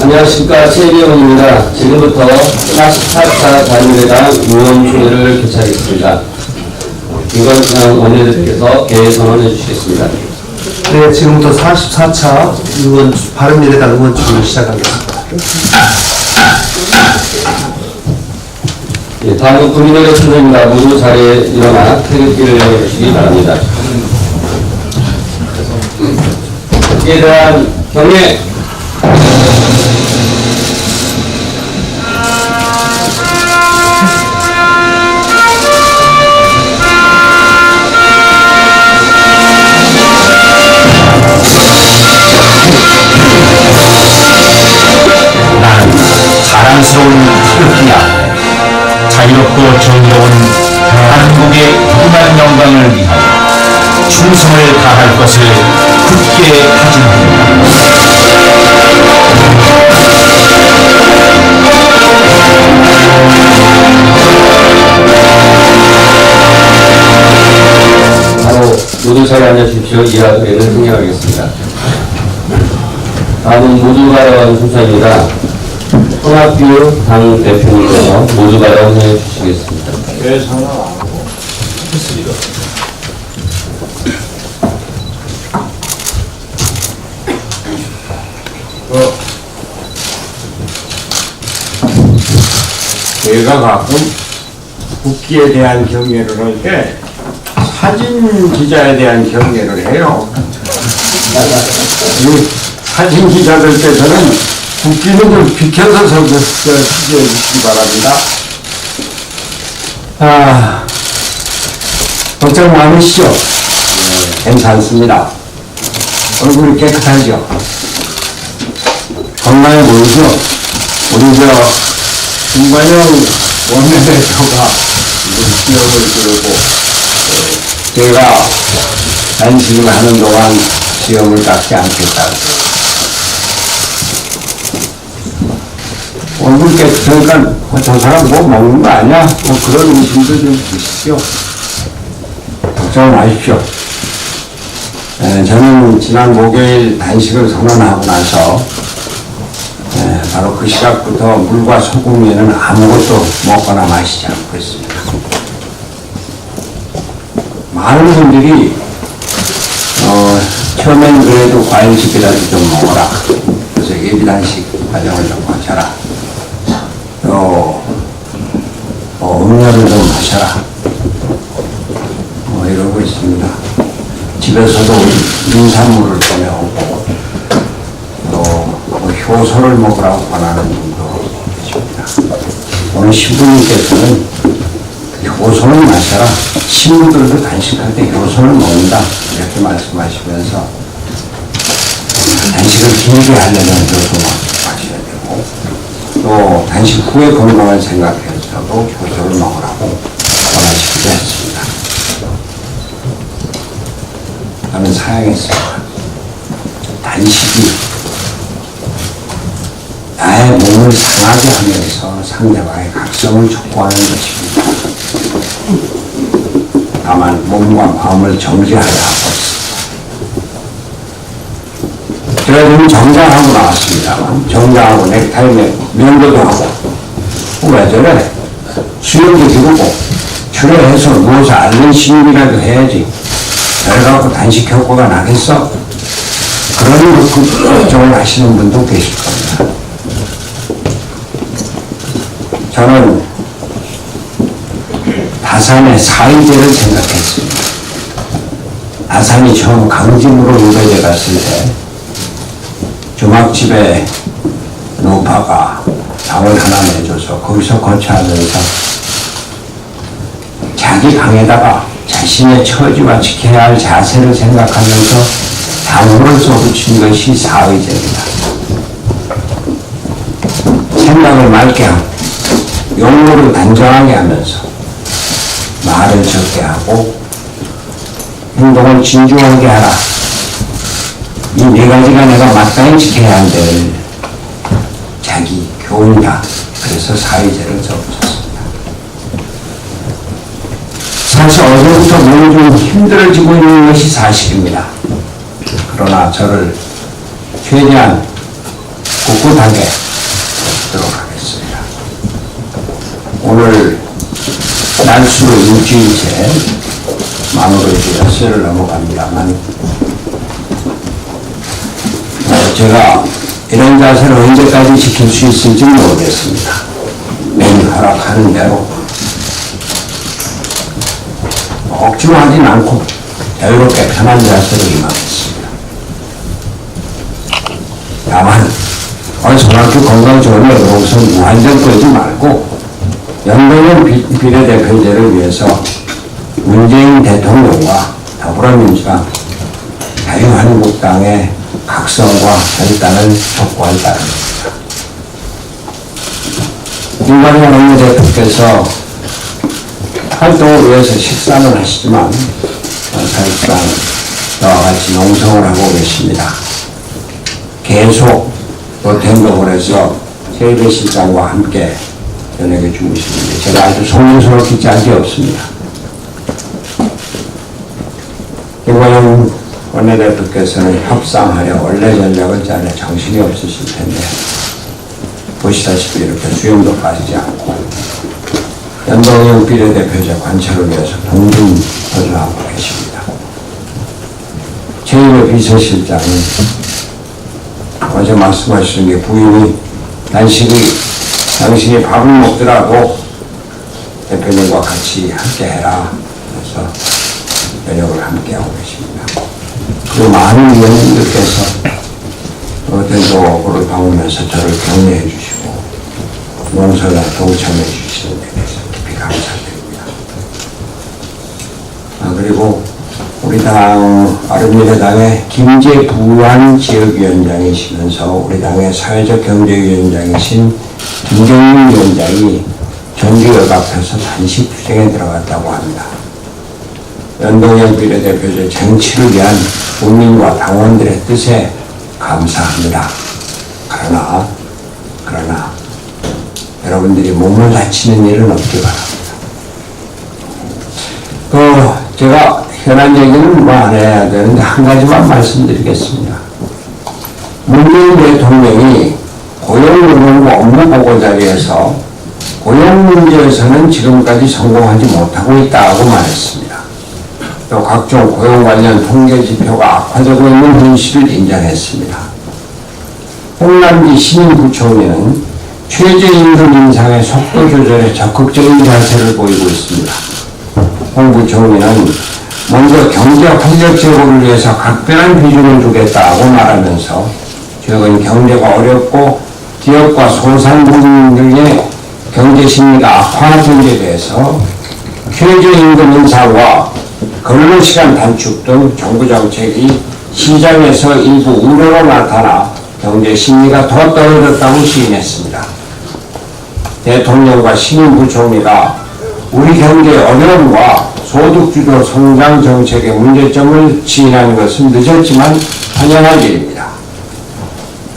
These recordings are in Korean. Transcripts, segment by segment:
안녕하십니까. 최혜경입니다. 지금부터 44차 자유대당 의원총회를 개최하겠습니다. 김관상 원내대표께서 개회 선언해 주시겠습니다. 네, 지금부터 44차 바른미래당 의원총회를 시작하겠습니다. 예, 다음은 국민의힘 순서입니다. 모두 자리에 일어나 태극기를 내주시기 바랍니다. 이에 대한 경례. 자랑스러운 태극기야. 자유롭고 정의로운 한국의 무한한 영광을 위하여 충성을 다할 것을 굳게 다짐합니다. 바로 모두 자리에 앉아주십시오. 이하 의회를 승인하겠습니다. 다음은 모두 가라원 순서입니다. 손학규 당 대표님께서 모두 가라원 해 주시겠습니다. 왜 상관 안 하고 했습니다. 제가 가끔 국기에 대한 경례를 할 때 사진 기자에 대한 경례를 해요. 이 사진 기자들께서는 국기는 좀 비켜서 취재해 주시기 바랍니다. 걱정 많으시죠? 괜찮습니다. 얼굴이 깨끗하죠? 건강해 보이죠? 우리 김관영 원내대표가 기억을 들고 제가 단식을 하는 동안 시험을 닦지 않겠다고. 얼굴 깨끗하니까 저 사람 뭐 먹는 거 아니야? 뭐 그런 의심도 좀 드시죠. 걱정 마십시오. 저는 지난 목요일 단식을 선언하고 나서 바로 그 시각부터 물과 소금 외에는 아무것도 먹거나 마시지 않고 있습니다. 많은 분들이 처음엔 그래도 과일식이라도 좀 먹어라. 그래서 예비단식 과정을 좀 거쳐라. 또 음료를 좀 마셔라. 이러고 있습니다. 집에서도 인산물을 꺼내오고 또 효소를 먹으라고 권하는 분도 계십니다. 오늘 신부님께서는 효소를 마셔라. 신부들도 단식할 때 효소를 먹는다. 이렇게 말씀하시면서 단식을 길게 하려면 효소 마셔야 되고 또 단식 후에 건강을 생각해서도 효소를 먹으라고 권하시기도 했습니다. 저는 사양했습니다. 단식이 나의 몸을 상하게 하면서 상대방의 각성을 촉구하는 것입니다. 다만 몸과 마음을 정지하려 하고 있습니다. 제가 지금 정장하고 나왔습니다만 정장하고 넥타이 매고 면도도 하고 왜 저래? 수염도 기르고 출혈해서 누워서 앓는 시민이라도 해야지. 그래갖고 단식 효과가 나겠어? 그런 걱정을 하시는 분도 계실 겁니다. 저는 다산의 사의제를 생각했습니다. 다산이 처음 강진으로 유배돼 갔을 때 주막집에 노파가 방을 하나 내줘서 거기서 거처하면서 자기 방에다가 자신의 처지와 지켜야 할 자세를 생각하면서 당으로 써붙인 것이 사의제입니다. 생각을 맑게 하고 용어를 단정하게 하면서 말을 적게 하고 행동을 진중하게 하라. 이 네 가지가 내가 마땅히 지켜야 한들 자기 교훈이다. 그래서 사의제를 써붙였습니다. 사실 어제부터 몸이 좀 힘들어지고 있는 것이 사실입니다. 그러나 저를 최대한 꿋꿋하게 하도록 하겠습니다. 오늘 날수 일주일째 만으로 이제 10세를 넘어갑니다만 제가 이런 자세를 언제까지 지킬 수 있을지 모르겠습니다. 매일 허락하는 대로 억지로 하진 않고 자유롭게 편한 자세로 임하겠습니다. 다만 손학규 건강 좋은 여러분께서 무한정 끌지 말고 연동형 비례대표제를 위해서 문재인 대통령과 더불어민주당 자유한국당의 각성과 결단을 촉구할 따름입니다. 김관영 원내대표께서 활동을 위해서 식사는 하시지만 사실상 저와 같이 농성을 하고 계십니다. 계속 로텐동을 해서 세계실장과 함께 저녁에 주무시는데 제가 아주 송구스럽게 짝이 없습니다. 김관영 원내대표께서는 협상하려 원래 전략을 짜려 정신이 없으실 텐데 보시다시피 이렇게 수용도 빠지지 않고 연동형 비례대표제 관철을 위해서 동분 도전하고 계십니다. 최일의 비서실장은 어제 말씀하시는 게 부인이 당신이 밥을 먹더라도 대표님과 같이 함께 해라. 그래서 저녁을 함께 하고 계십니다. 그리고 많은 의원님들께서 대도를 방문해서 저를 격려해 주시고 농설에 동참해 주시는 데 대해서 깊이 감사드립니다. 그리고 우리 당 아름미래당의 김제부안 지역위원장이시면서 우리 당의 사회적 경제위원장이신 김경민 위원장이 전주역 앞에서 단식 투쟁에 들어갔다고 합니다. 연동형 비례대표제 쟁취를 위한 국민과 당원들의 뜻에 감사합니다. 그러나 여러분들이 몸을 다치는 일은 없기 바랍니다. 제가 현안 얘기는 안 해야 되는데 한 가지만 말씀드리겠습니다. 문재인 대통령이 고용노동부 업무보고 자리에서 고용 문제에서는 지금까지 성공하지 못하고 있다고 말했습니다. 또 각종 고용 관련 통계 지표가 악화되고 있는 현실을 인정했습니다. 홍남기 신임부총리는 최저임금 인상의 속도 조절에 적극적인 자세를 보이고 있습니다. 홍 부총리는 먼저 경제 활력 제고를 위해서 각별한 비중을 두겠다고 말하면서 최근 경제가 어렵고 기업과 소상공인들의 경제 심리가 악화한 점에 대해서 최저임금 인상과 근로시간 단축 등 정부 정책이 시장에서 일부 우려로 나타나 경제 심리가 더 떨어졌다고 시인했습니다. 대통령과 신임부총리가 우리 경제의 어려움과 소득주도 성장 정책의 문제점을 지적하는 것은 늦었지만 환영할 일입니다.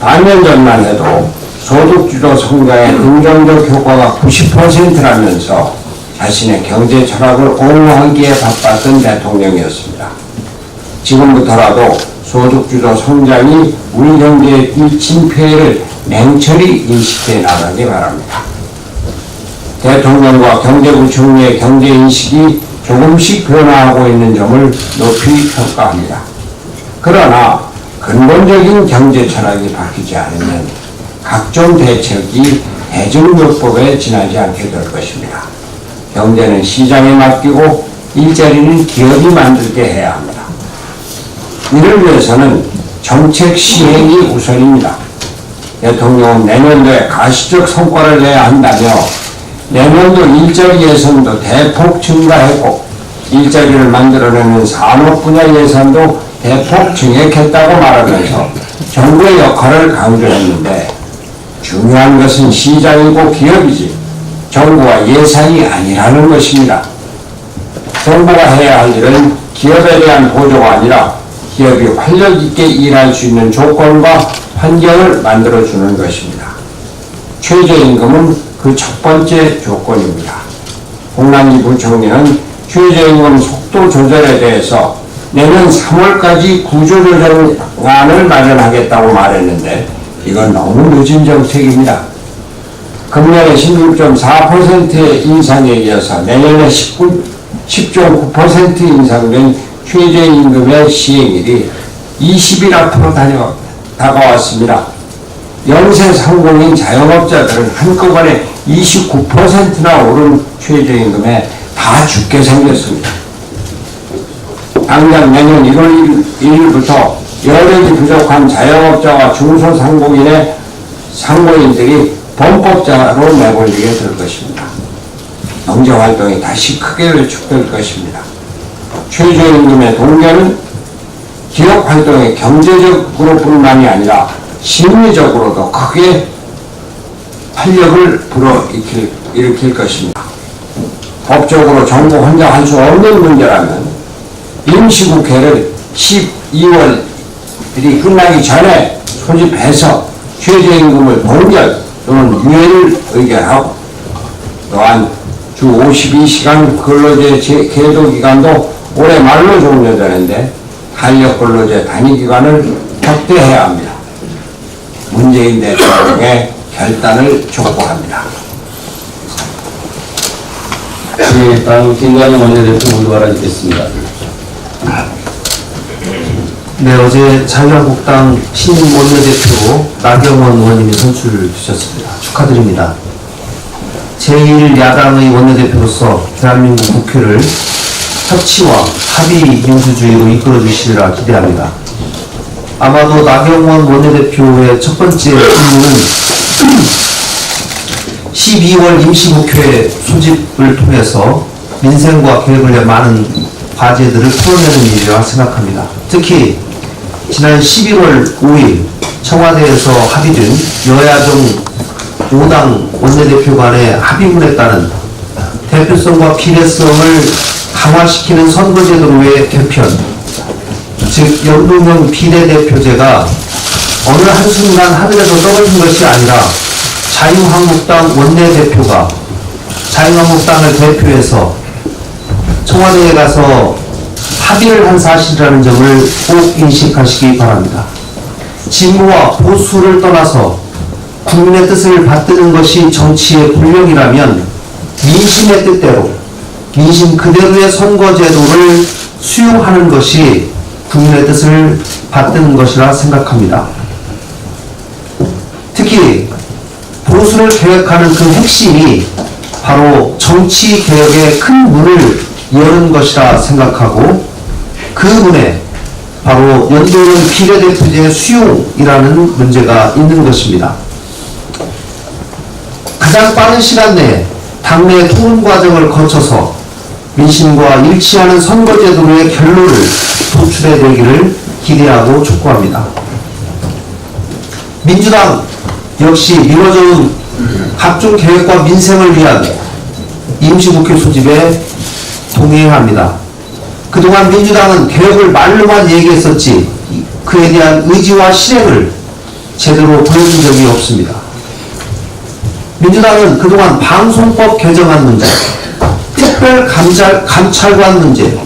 반년 전만 해도 소득주도 성장의 긍정적 효과가 90%라면서 자신의 경제 철학을 옹호하기에 바빴던 대통령이었습니다. 지금부터라도 소득주도 성장이 우리 경제에 미친 피해를 냉철히 인식해 나가기 바랍니다. 대통령과 경제부총리의 경제인식이 조금씩 변화하고 있는 점을 높이 평가합니다. 그러나 근본적인 경제 철학이 바뀌지 않으면 각종 대책이 대중요법에 지나지 않게 될 것입니다. 경제는 시장에 맡기고 일자리는 기업이 만들게 해야 합니다. 이를 위해서는 정책 시행이 우선입니다. 대통령은 내년도에 가시적 성과를 내야 한다며 내년도 일자리 예산도 대폭 증가했고 일자리를 만들어내는 산업 분야 예산도 대폭 증액했다고 말하면서 정부의 역할을 강조했는데 중요한 것은 시장이고 기업이지 정부와 예산이 아니라는 것입니다. 정부가 해야 할 일은 기업에 대한 보조가 아니라 기업이 활력 있게 일할 수 있는 조건과 환경을 만들어주는 것입니다. 최저임금은 그 첫 번째 조건입니다. 홍남기 부총리는 최저임금 속도 조절에 대해서 내년 3월까지 구조조정안을 마련하겠다고 말했는데 이건 너무 늦은 정책입니다. 금년에 16.4%의 인상에 이어서 내년에 10.9% 인상된 최저임금의 시행일이 20일 앞으로 다가왔습니다. 연쇄 상공인 자영업자들은 한꺼번에 29%나 오른 최저임금에 다 죽게 생겼습니다. 당장 내년 1월 1일부터 여력이 부족한 자영업자와 중소상공인의 상공인들이 범법자로 내몰리게 될 것입니다. 경제활동이 다시 크게 위축될 것입니다. 최저임금의 동결은 기업활동의 경제적으로뿐만이 아니라 심리적으로도 크게 활력을 불어일으킬 것입니다. 법적으로 정부 혼자 할 수 없는 문제라면 임시국회를 12월이 끝나기 전에 소집해서 최저임금을 동결 또는 유예를 의결하고 또한 주 52시간 근로제 계도기간도 올해 말로 종료되는데 탄력근로제 단위기간을 확대해야 합니다. 문재인 대통령의 결단을 촉구합니다. 네, 다음 김관영 원내대표 모두 발언드리겠습니다. 네, 어제 자유한국당 신임 원내대표 나경원 의원님이 선출되셨습니다. 축하드립니다. 제1야당의 원내대표로서 대한민국 국회를 협치와 합의 민주주의로 이끌어 주시리라 기대합니다. 아마도 나경원 원내대표의 첫 번째 임무는 12월 임시국회 소집을 통해서 민생과 계획을 위한 많은 과제들을 풀어내는 일이라 생각합니다. 특히 지난 11월 5일 청와대에서 합의된 여야정 5당 원내대표 간의 합의문에 따른 대표성과 비례성을 강화시키는 선거제도로의 개편, 즉 연동형 비례대표제가 어느 한순간 하늘에서 떨어진 것이 아니라 자유한국당 원내대표가 자유한국당을 대표해서 청와대에 가서 합의를 한 사실이라는 점을 꼭 인식하시기 바랍니다. 진보와 보수를 떠나서 국민의 뜻을 받드는 것이 정치의 본령이라면 민심의 뜻대로 민심 그대로의 선거제도를 수용하는 것이 국민의 뜻을 받드는 것이라 생각합니다. 특히 보수를 계획하는 그 핵심이 바로 정치개혁의 큰 문을 여는 것이라 생각하고 그 문에 바로 연동형 비례대표제 수용이라는 문제가 있는 것입니다. 가장 빠른 시간 내에 당내 토론 과정을 거쳐서 민심과 일치하는 선거제도로의 결론을 도출해내기를 기대하고 촉구합니다. 민주당 역시 미뤄져온 각종 계획과 민생을 위한 임시국회 소집에 동의합니다. 그동안 민주당은 개혁을 말로만 얘기했었지 그에 대한 의지와 실행을 제대로 보여준 적이 없습니다. 민주당은 그동안 방송법 개정안 문제, 특별감찰관 문제,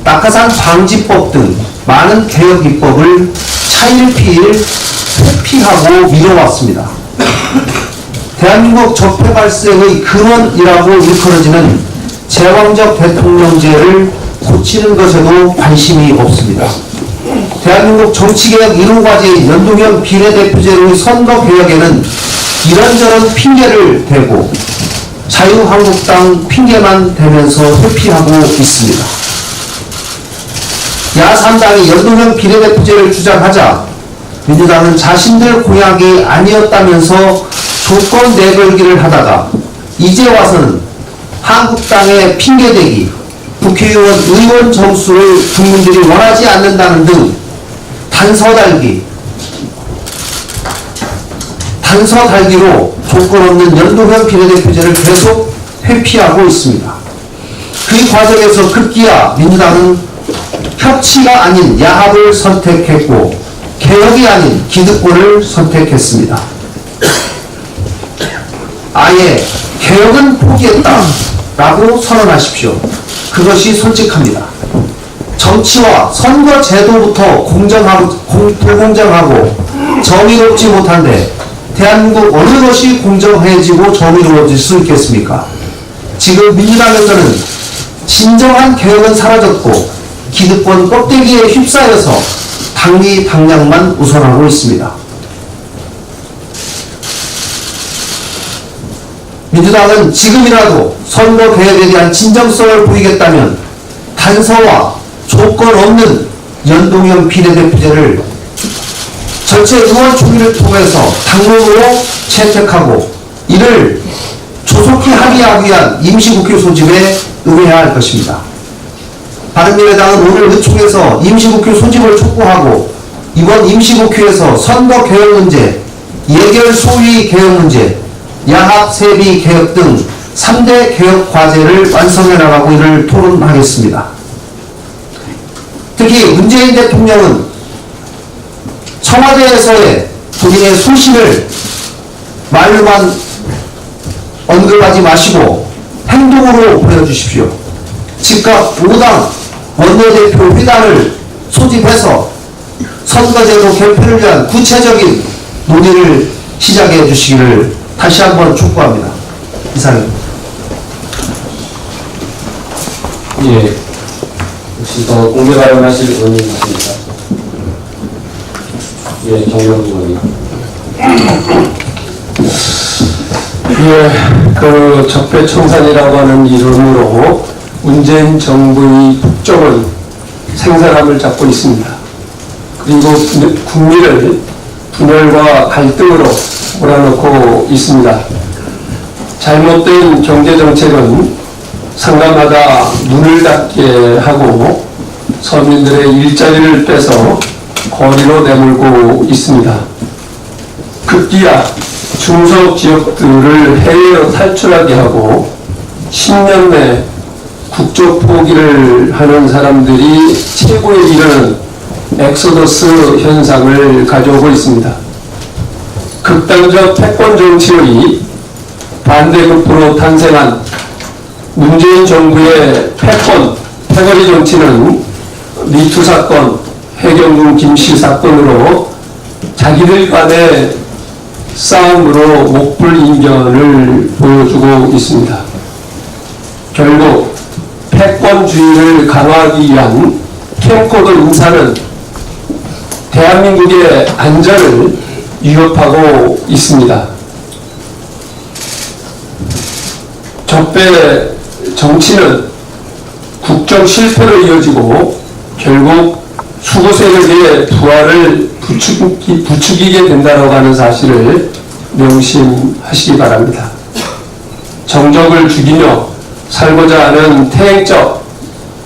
낙하산 방지법 등 많은 개혁 입법을 차일피일 회피하고 미뤄왔습니다. 대한민국 적폐 발생의 근원이라고 일컬어지는 제왕적 대통령제를 고치는 것에도 관심이 없습니다. 대한민국 정치개혁 1호 과제인 연동형 비례대표제로의 선거개혁에는 이런저런 핑계를 대고 자유한국당 핑계만 대면서 회피하고 있습니다. 야3당이 연동형 비례대표제를 주장하자 민주당은 자신들 공약이 아니었다면서 조건 내걸기를 하다가 이제 와서는 한국당의 핑계대기, 국회의원 의원 정수를 국민들이 원하지 않는다는 등 단서 달기로 조건 없는 연동형 비례대표제를 계속 회피하고 있습니다. 그 과정에서 급기야 민주당은 협치가 아닌 야합을 선택했고 개혁이 아닌 기득권을 선택했습니다. 아예 개혁은 포기했다라고 선언하십시오. 그것이 솔직합니다. 정치와 선거 제도부터 불공정하고 정의롭지 못한데 대한민국 어느 것이 공정해지고 정의로워질 수 있겠습니까? 지금 민주당에서는 진정한 개혁은 사라졌고 기득권 껍데기에 휩싸여서 당리당략만 우선하고 있습니다. 민주당은 지금이라도 선거 개혁에 대한 진정성을 보이겠다면 단서와 조건 없는 연동형 비례대표제를 전체 의원 총회를 통해서 당론으로 채택하고 이를 조속히 합의하기 위한 임시국회 소집에 응해야 할 것입니다. 바른미래당은 오늘 의총에서 임시국회 소집을 촉구하고 이번 임시국회에서 선거 개혁 문제, 예결 소위 개혁 문제, 야합 세비 개혁 등 3대 개혁 과제를 완성해 나가고 이를 토론하겠습니다. 특히 문재인 대통령은 청와대에서의 본인의 소신을 말로만 언급하지 마시고 행동으로 보여주십시오. 즉각 5당 원내대표 회담을 소집해서 선거제도 개편을 위한 구체적인 논의를 시작해 주시기를 다시 한번 촉구합니다. 이상입니다. 예. 혹시 더 공개 발언하실 의원님 있습니까? 예, 정의원 의원님. 예, 그 적폐청산이라고 하는 이름으로 문재인 정부의 국정은 생사람을 잡고 있습니다. 그리고 국민을 분열과 갈등으로 몰아넣고 있습니다. 잘못된 경제정책은 상가마다 문을 닫게 하고 서민들의 일자리를 빼서 거리로 내몰고 있습니다. 급기야 중소 지역들을 해외로 탈출하게 하고 10년 내 국적 포기를 하는 사람들이 최고에 이르는 엑소더스 현상을 가져오고 있습니다. 극단적 패권 정치의 반대급부로 탄생한 문재인 정부의 패거리 정치는 미투 사건, 해경군 김씨 사건으로 자기들 간의 싸움으로 목불인견을 보여주고 있습니다. 결국 패권주의를 강화하기 위한 캠코더 인사는 대한민국의 안전을 위협하고 있습니다. 적폐 정치는 국정 실패로 이어지고 결국 수구 세력의 부활을 부추기게 된다고 하는 사실을 명심하시기 바랍니다. 정적을 죽이며 살고자 하는 태행적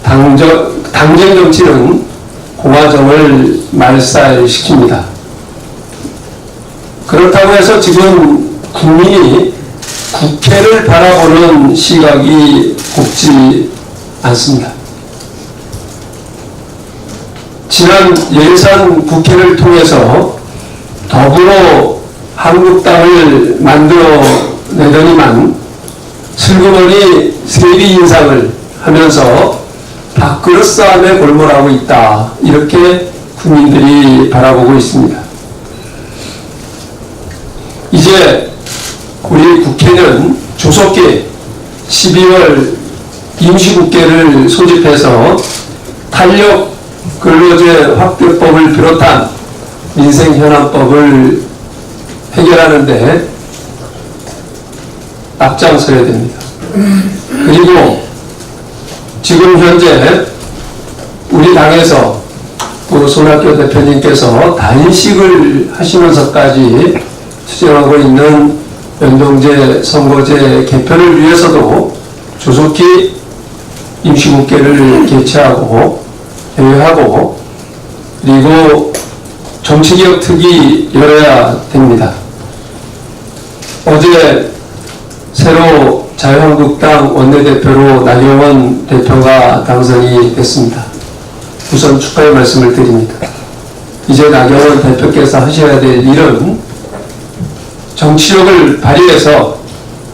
당쟁 정치는 공화정을 말살시킵니다. 그렇다고 해서 지금 국민이 국회를 바라보는 시각이 곱지 않습니다. 지난 예산 국회를 통해서 더불어 한국당을 만들어내더니만 슬그머니 세비 인상을 하면서 밥그릇 싸움에 골몰하고 있다. 이렇게 국민들이 바라보고 있습니다. 이제 우리 국회는 조속히 12월 임시국회를 소집해서 탄력 근로제 확대법을 비롯한 민생 현안법을 해결하는데 앞장서야 됩니다. 그리고 지금 현재 우리 당에서 손학규 대표님께서 단식을 하시면서까지 추진하고 있는 연동제 선거제 개편을 위해서도 조속히 임시국회를 개최하고 대회하고 그리고 정치개혁 특위 열어야 됩니다. 어제 새로 자유한국당 원내대표로 나경원 대표가 당선이 됐습니다. 우선 축하의 말씀을 드립니다. 이제 나경원 대표께서 하셔야 될 일은 정치력을 발휘해서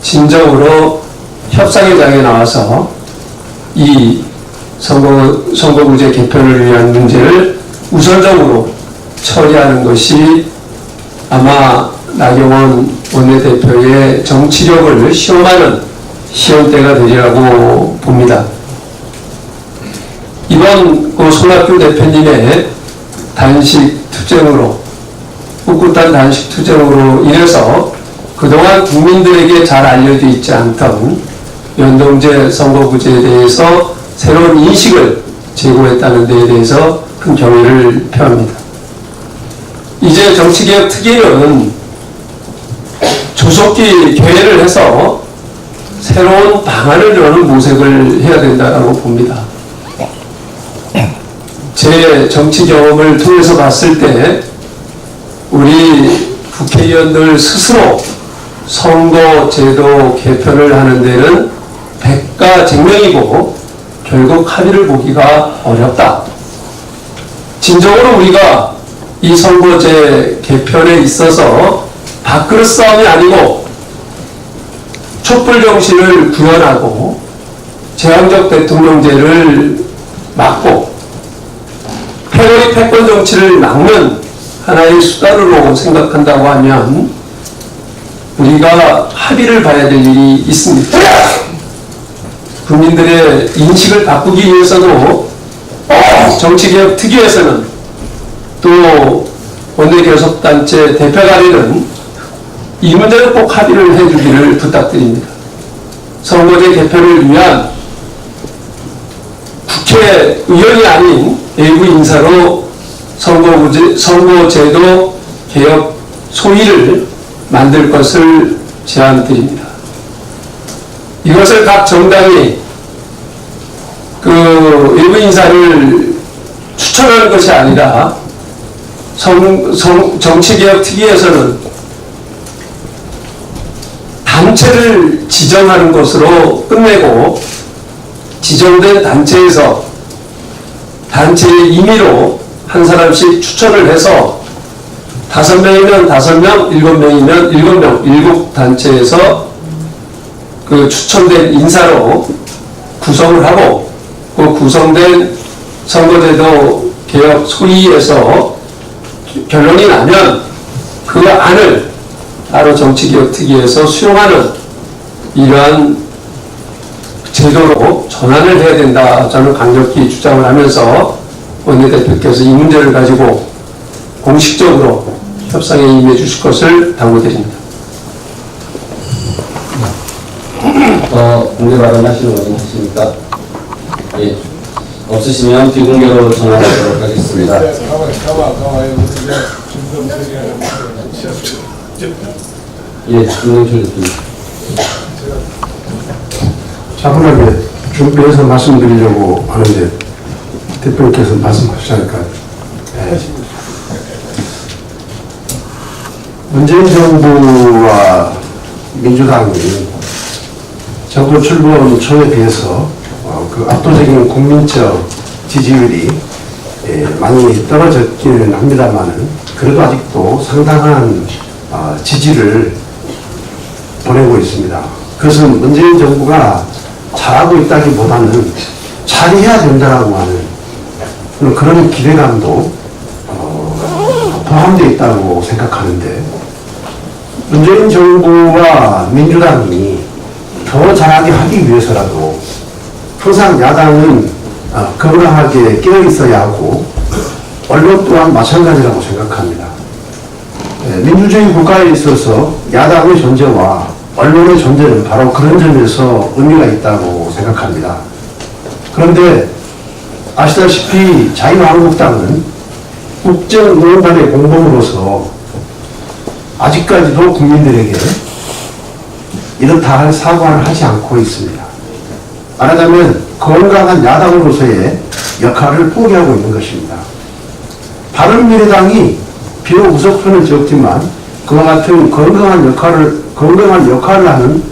진정으로 협상의 장에 나와서 이 선거구제 개편을 위한 문제를 우선적으로 처리하는 것이 아마 나경원 원내대표의 정치력을 시험하는 시험대가 되리라고 봅니다. 이번 손학규 대표님의 단식 투쟁으로 꿋꿋한 단식 투쟁으로 인해서 그동안 국민들에게 잘 알려져 있지 않던 연동제 선거구제에 대해서 새로운 인식을 제고했다는 데에 대해서 큰 경의를 표합니다. 이제 정치개혁 특위는 조속히 개회를 해서 새로운 방안을 여는 모색을 해야 된다고 봅니다. 제 정치 경험을 통해서 봤을 때 우리 국회의원들 스스로 선거제도 개편을 하는 데는 백가쟁명이고 결국 합의를 보기가 어렵다. 진정으로 우리가 이 선거제 개편에 있어서 밥그릇 싸움이 아니고 촛불 정신을 구현하고 제왕적 대통령제를 막고 패거리 패권 정치를 막는 하나의 수단으로 생각한다고 하면 우리가 합의를 봐야 될 일이 있습니다. 국민들의 인식을 바꾸기 위해서도 정치개혁 특위에서는 또 원내교섭단체 대표 간에는 이 문제는 꼭 합의를 해주기를 부탁드립니다. 선거제 개편을 위한 국회의원이 아닌 외부 인사로 선거제도 개혁 소위를 만들 것을 제안드립니다. 이것을 각 정당이 외부 인사를 추천하는 것이 아니라 정치개혁 특위에서는 단체를 지정하는 것으로 끝내고 지정된 단체에서 단체의 임의로 한 사람씩 추천을 해서 5명이면 5명, 7명이면 7명, 7단체에서 그 추천된 인사로 구성을 하고 그 구성된 선거제도 개혁 소위에서 결론이 나면 그 안을 따로 정치개혁 특위에서 수용하는 이러한 제도로 전환을 해야 된다. 저는 강력히 주장을 하면서 원내대표께서 이 문제를 가지고 공식적으로 협상에 임해 주실 것을 당부드립니다. 공개 발언하시는 분 있으십니까? 예. 없으시면 비공개로 전환하도록 하겠습니다. 예, 김동철 대표님. 차분하게 준비해서 말씀드리려고 하는데 대표님께서 말씀하시니까 문재인 정부와 민주당이 정부 출범 초에 비해서 그 압도적인 국민적 지지율이 많이 떨어졌기는 합니다만은 그래도 아직도 상당한 지지를 보내고 있습니다. 그것은 문재인 정부가 잘하고 있다기보다는 잘해야 된다라고 하는 그런 기대감도 포함되어 있다고 생각하는데 문재인 정부와 민주당이 더 잘하게 하기 위해서라도 항상 야당은 건강하게 깨어 있어야 하고 언론 또한 마찬가지라고 생각합니다. 민주주의 국가에 있어서 야당의 존재와 언론의 존재는 바로 그런 점에서 의미가 있다고 생각합니다. 그런데 아시다시피 자유한국당은 국정농단의 공범으로서 아직까지도 국민들에게 이렇다 할 사과를 하지 않고 있습니다. 말하자면 건강한 야당으로서의 역할을 포기하고 있는 것입니다. 바른미래당이 비록 의석수는 적지만 그와 같은 건강한 역할을 하는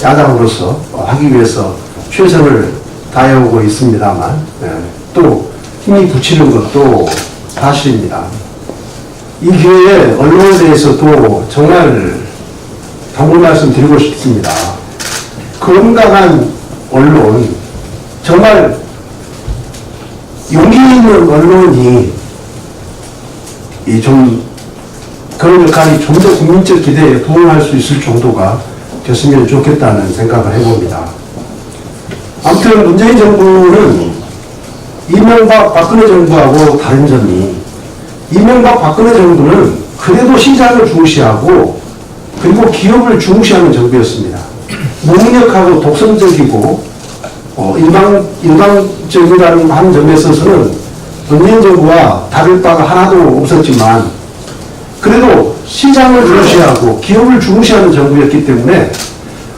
야당으로서 하기 위해서 최선을 다해오고 있습니다만 또 힘이 붙이는 것도 사실입니다. 이 기회에 언론에 대해서도 정말 당부 말씀드리고 싶습니다. 건강한 언론, 정말 용기 있는 언론이 좀 그런 역할이 좀 더 국민적 기대에 부응할 수 있을 정도가 됐으면 좋겠다는 생각을 해봅니다. 아무튼 문재인 정부는 이명박 박근혜 정부하고 다른 점이 이명박 박근혜 정부는 그래도 시장을 중시하고 그리고 기업을 중시하는 정부였습니다. 무능력하고 독선적이고 일방적이라는 한 점에 있어서는 문재인 정부와 다를 바가 하나도 없었지만 그래도 시장을 중시하고 기업을 중시하는 정부였기 때문에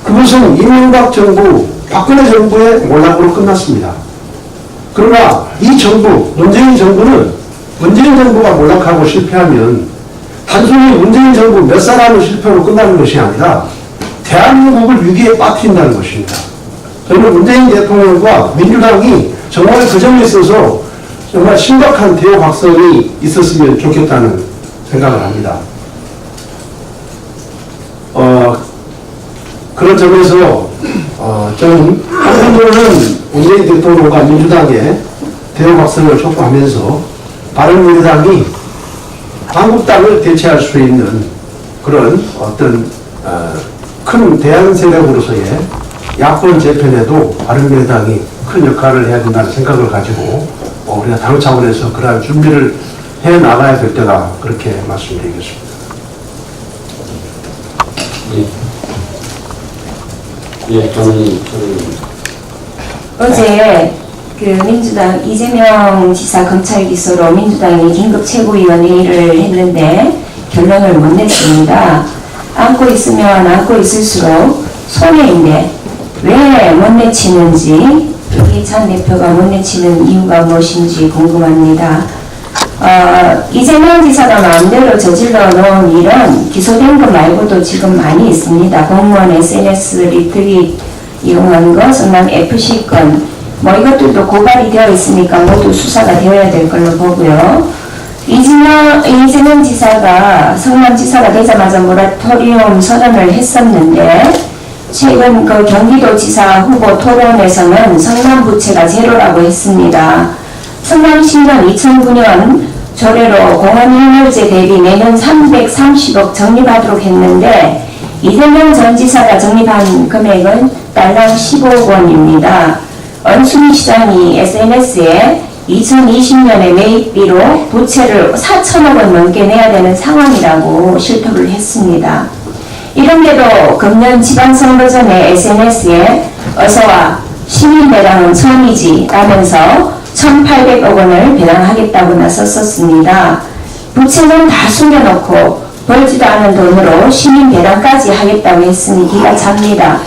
그것은 이명박 정부, 박근혜 정부의 몰락으로 끝났습니다. 그러나 이 정부, 문재인 정부는 문재인 정부가 몰락하고 실패하면 단순히 문재인 정부 몇 사람의 실패로 끝나는 것이 아니라 대한민국을 위기에 빠뜨린다는 것입니다. 저는 문재인 대통령과 민주당이 정말 그 점에 있어서 정말 심각한 대우각성이 있었으면 좋겠다는 생각을 합니다. 그런 점에서 좀 한편으로는 문재인 대통령과 민주당의 대우각성을 촉구하면서 바른미래당이 한국당을 대체할 수 있는 그런 어떤 큰 대안 세력으로서의 야권 재편에도 바른미래당이 큰 역할을 해야 된다는 생각을 가지고 우리가 당 차원에서 그러한 준비를 해 나가야 될 때가 그렇게 말씀드리겠습니다. 어제 그 민주당 이재명 지사 검찰 기소로 민주당이 긴급 최고위원회의를 했는데 결론을 못 냈습니다. 안고 있으면 안고 있을수록 손해인데 왜 못 내치는지, 이해찬 대표가 못 내치는 이유가 무엇인지 궁금합니다. 이재명 지사가 마음대로 저질러 놓은 일은 기소된 것 말고도 지금 많이 있습니다. 공무원 SNS 리트윗 이용한 거, 성남 FC 건, 이것들도 고발이 되어 있으니까 모두 수사가 되어야 될 걸로 보고요. 이재명 지사가 성남지사가 되자마자 모라토리움 선언을 했었는데 최근 그 경기도지사 후보 토론에서는 성남 부채가 제로라고 했습니다. 성남시는 2009년 조례로 공원일몰제 대비 내년 330억 적립하도록 했는데 이재명 전 지사가 적립한 금액은 달랑 15억 원입니다. 언순희 시장이 SNS에 2020년에 매입비로 부채를 4천억 원 넘게 내야 되는 상황이라고 실토를 했습니다. 이런데도 금년 지방선거 전에 SNS에 어서와 시민배당은 처음이지 라면서 1,800억 원을 배당하겠다고 나섰었습니다. 부채는 다 숨겨놓고 벌지도 않은 돈으로 시민배당까지 하겠다고 했으니 기가 찹니다.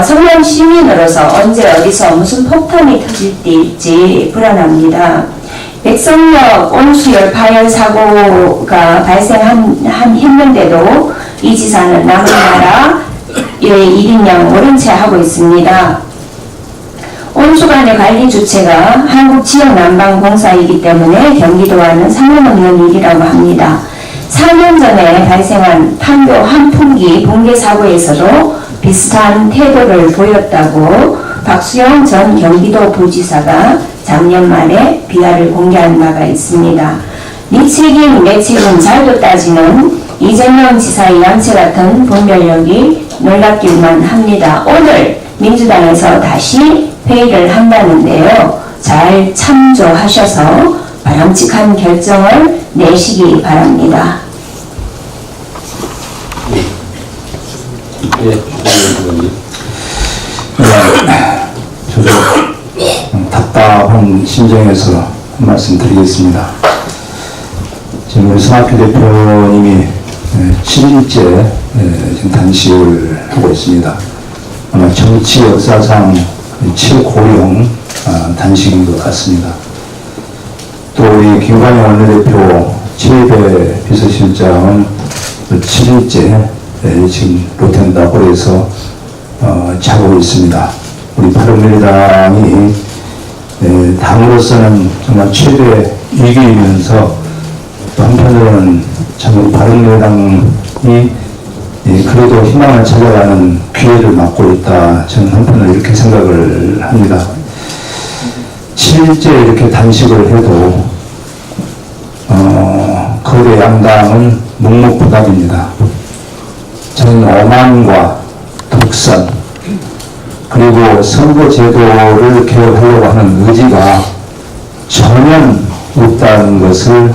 성남 시민으로서 언제 어디서 무슨 폭탄이 터질지 불안합니다. 백성역 온수열 파열 사고가 했는데도 이 지사는 남은 나라의 일인 양 모른 채 하고 있습니다. 온수관의 관리 주체가 한국지역난방공사이기 때문에 경기도와는 상관없는 일이라고 합니다. 4년 전에 발생한 판교 환풍기 붕괴 사고에서도 비슷한 태도를 보였다고 박수영 전 경기도 부지사가 작년 말에 비화를 공개한 바가 있습니다. 네 책임 내 책임 잘도 따지는 이재명 지사의 양채 같은 분별력이 놀랍기만 합니다. 오늘 민주당에서 다시 회의를 한다는데요. 잘 참조하셔서 바람직한 결정을 내시기 바랍니다. 예, 주장님. 저도 답답한 심정에서 한 말씀 드리겠습니다. 지금 우리 손학규 대표님이 7일째 지금 단식을 하고 있습니다. 아마 정치 역사상 최고령 단식인 것 같습니다. 또 우리 김관영 원내대표 최배 비서실장은 7일째 지금 로텐다홀에서 자고 있습니다. 우리 바른미래당이 당으로서는 정말 최대 위기이면서 또 한편으로는 참 우리 바른미래당이 그래도 희망을 찾아가는 기회를 맞고 있다. 저는 한편으로 이렇게 생각을 합니다. 7일째 이렇게 단식을 해도 거대 양당은 묵묵부답입니다. 저는 오만과 독선 그리고 선거제도를 개혁하려고 하는 의지가 전혀 없다는 것을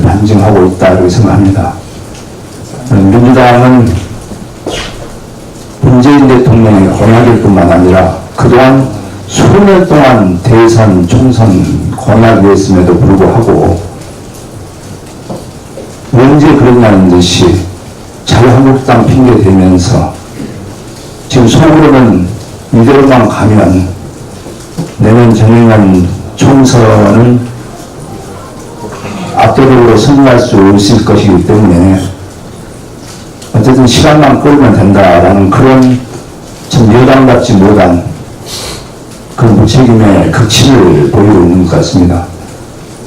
반증하고 있다고 생각합니다. 민주당은 문재인 대통령의 공약일 뿐만 아니라 그동안 수년 동안 대선, 총선 공약이었음에도 불구하고 언제 그랬냐는 듯이 자유한국당 핑계 대면서 지금 속으로는 이대로만 가면 내년 정의원 총선은 압도적으로 승리할 수 있을 것이기 때문에 어쨌든 시간만 끌면 된다라는 그런 참 여당답지 못한 그 무책임의 극치를 보이고 있는 것 같습니다.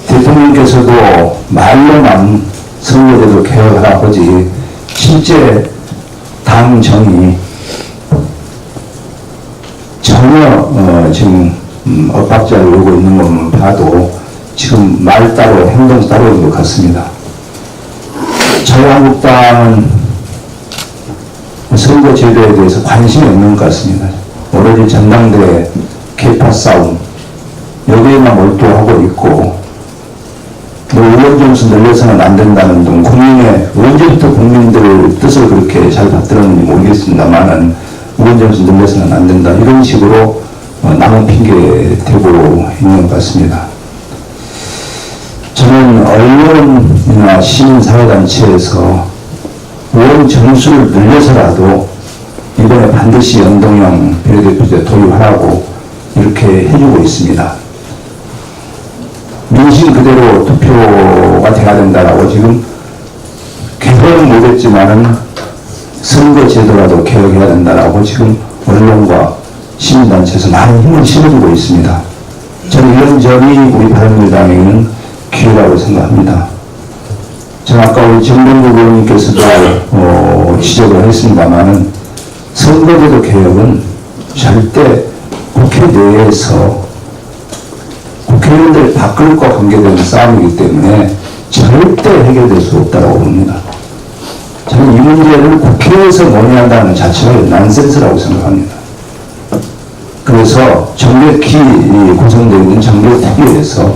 대통령께서도 말로만 선거제도 개혁하라 하지 실제 당정이 전혀 지금 엇박자를 오고 있는 것만 봐도 지금 말 따로 행동 따로인 것 같습니다. 자유한국당은 선거제도에 대해서 관심이 없는 것 같습니다. 오로지 전당대회 계파 싸움 여기에만 몰두하고 있고 의원 점수 늘려서는 안 된다는 등 국민의 언제부터 국민들 뜻을 그렇게 잘 받들었는지 모르겠습니다만은 의원 점수 늘려서는 안 된다 이런 식으로 남은 핑계 대고 있는 것 같습니다. 저는 언론이나 시민사회단체에서 의원 점수를 늘려서라도 이번에 반드시 연동형 비례대표제 도입하라고 이렇게 해주고 있습니다. 민심 그대로 투표가 돼야 된다라고 지금 개혁은 못했지만은 선거제도라도 개혁해야 된다라고 지금 언론과 시민단체에서 많은 힘을 실어주고 있습니다. 저는 이런 점이 우리 바른미래당에는 기회라고 생각합니다. 제가 아까 우리 정병국 의원님께서도 지적을 했습니다만은 선거제도 개혁은 절대 국회 내에서 국회의원들 밖과 관계되는 싸움이기 때문에 절대 해결될 수 없다고 봅니다. 저는 이 문제를 국회에서 논의한다는 자체가 난센스라고 생각합니다. 그래서 정백히 구성되어 있는 정백특위에서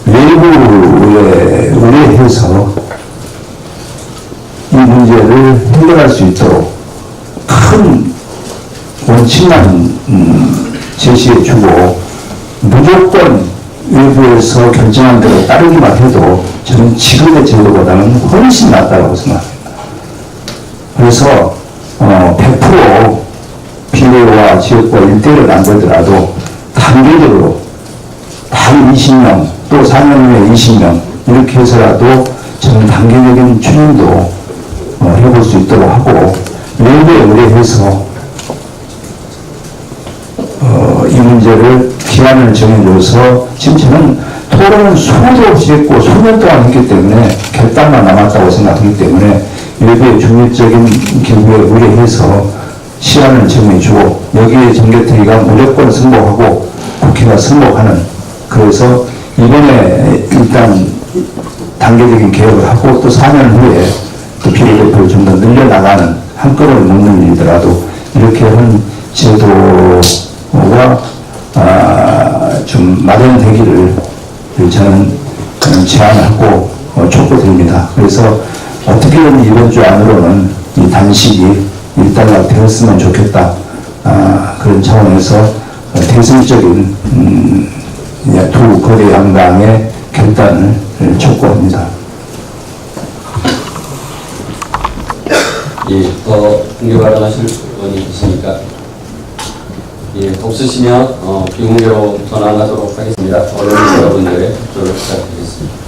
외부에 의뢰해서 이 문제를 해결할 수 있도록 큰 원칙만 제시해주고 무조건 외부에서 결정한 대로 따르기만 해도 저는 지금의 제도보다는 훨씬 낫다고 생각합니다. 그래서 100% 비례와 지역과 1대1을 안 되더라도 단계적으로 단 20명 또 4년 후에 20명 이렇게 해서라도 저는 단계적인 추진도 해볼 수 있도록 하고 외부에 의뢰해서 이 문제를 기한을 정해줘서 지금 저는 토론은 수도 없이 했고 수년 동안 했기 때문에 결단만 남았다고 생각하기 때문에 외부의 중립적인 결부에 의뢰해서 시한을 정해주고 여기에 정개특위가 무조건 승복하고 국회가 승복하는 그래서 이번에 일단 단계적인 개혁을 하고 또 4년 후에 또 비례대표를 좀 더 늘려나가는 한꺼번에 못 늘리더라도 이렇게 한 제도가 좀 마련되기를 저는 제안하고 촉구됩니다. 그래서 어떻게든 이번 주 안으로는 이 단식이 일단락되었으면 좋겠다. 그런 차원에서 대승적인 두 거대 양당의 결단을 촉구합니다. 예, 더 공개 발언하실 분이 계십니까? 예, 없으시면 비공개로 전환하도록 하겠습니다. 언론 여러분들의 협조를 부탁드리겠습니다.